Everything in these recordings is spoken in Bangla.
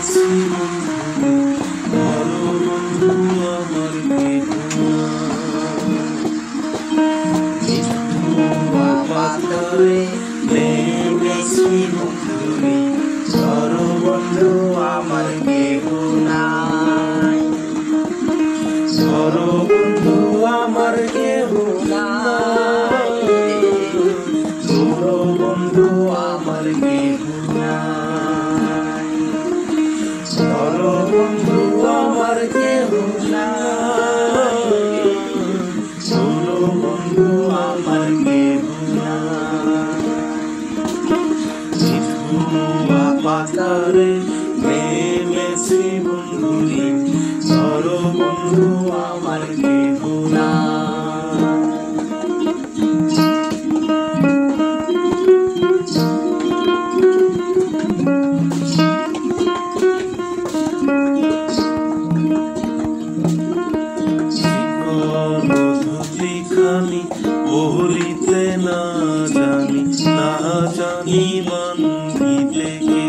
নেমেছি বন্ধু ধরো বন্ধু আমার পাথরে নেমেছি বন্ধুরে ধরো বন্ধু আমার কেহ নাই ধরো বন্ধু আমার কেহ নাই ধরো বন্ধু আমার কেহ নাই ধরো বন্ধু আমার কেহ নাই ধরো বন্ধু আমার কেহ পাতারে নেমেছি বন্ধুরে ধরো বন্ধু আমার কেহ খানি বলিতে না জানি বান্ধিতে কে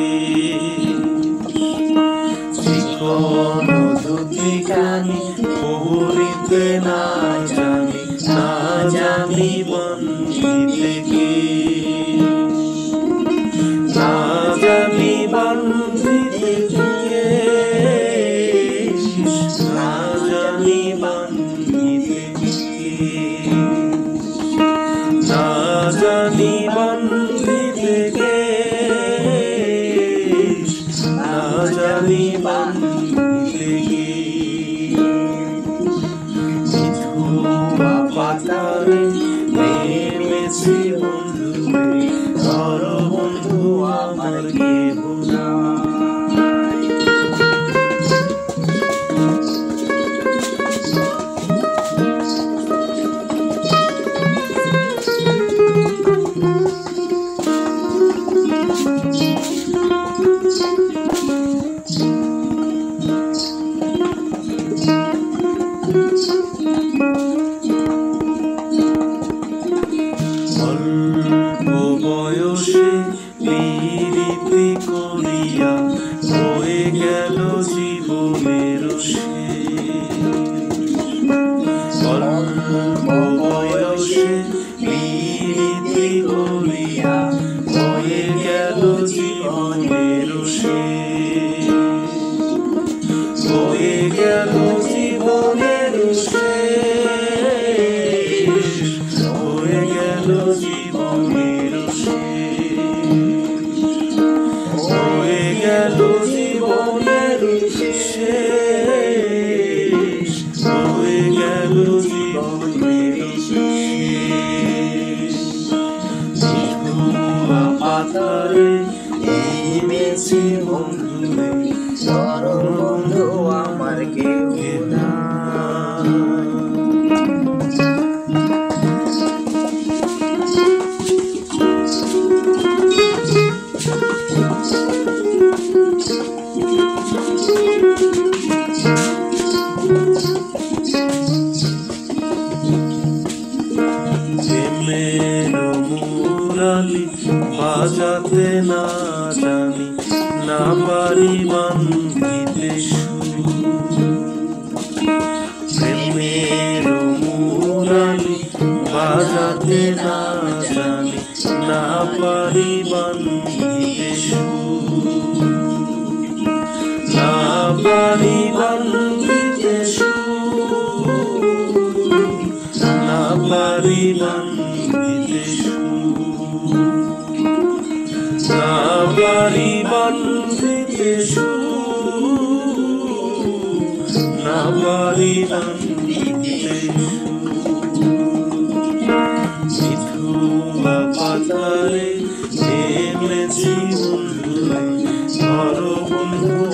চিকন ধুতি খানি বলিতে না জানি বান্ধিতে কে না জানি বান্ধিতে কে না জানি বান্ধিতে কে না জানি বান্ধিতে কে না জানি বান্ধিতে কে পাতারে নেমেছি বন্ধুরে ধরো বন্ধু আমার কেহ অল্প বয়সে প্রীতি করিয়া হয়ে গেল জীবনের অল্প বয়সে প্রীতি করিয়া হয়ে গেল জীবনের হয়ে গেল জীবনের হয়ে গেল জীবনের হয়ে গেল জীবনের হয়ে গেল জীবনের পাতারে নেমেছি বন্ধুরে ধরো বন্ধু আমার কেহ প্রেমের মুরালি বাজাতে না জানি না পারি বান্ধিতে প্রেমের মুরালি বাজাতে না জানি না পারি বান্ধিতে না পারি বান্ধিতে না পারি বান্ধিতে না পারি বান্ধিতে না পারি বান্ধিতে মিথুয়া পাতারে নেমেছি বন্ধুরে ধরো বন্ধু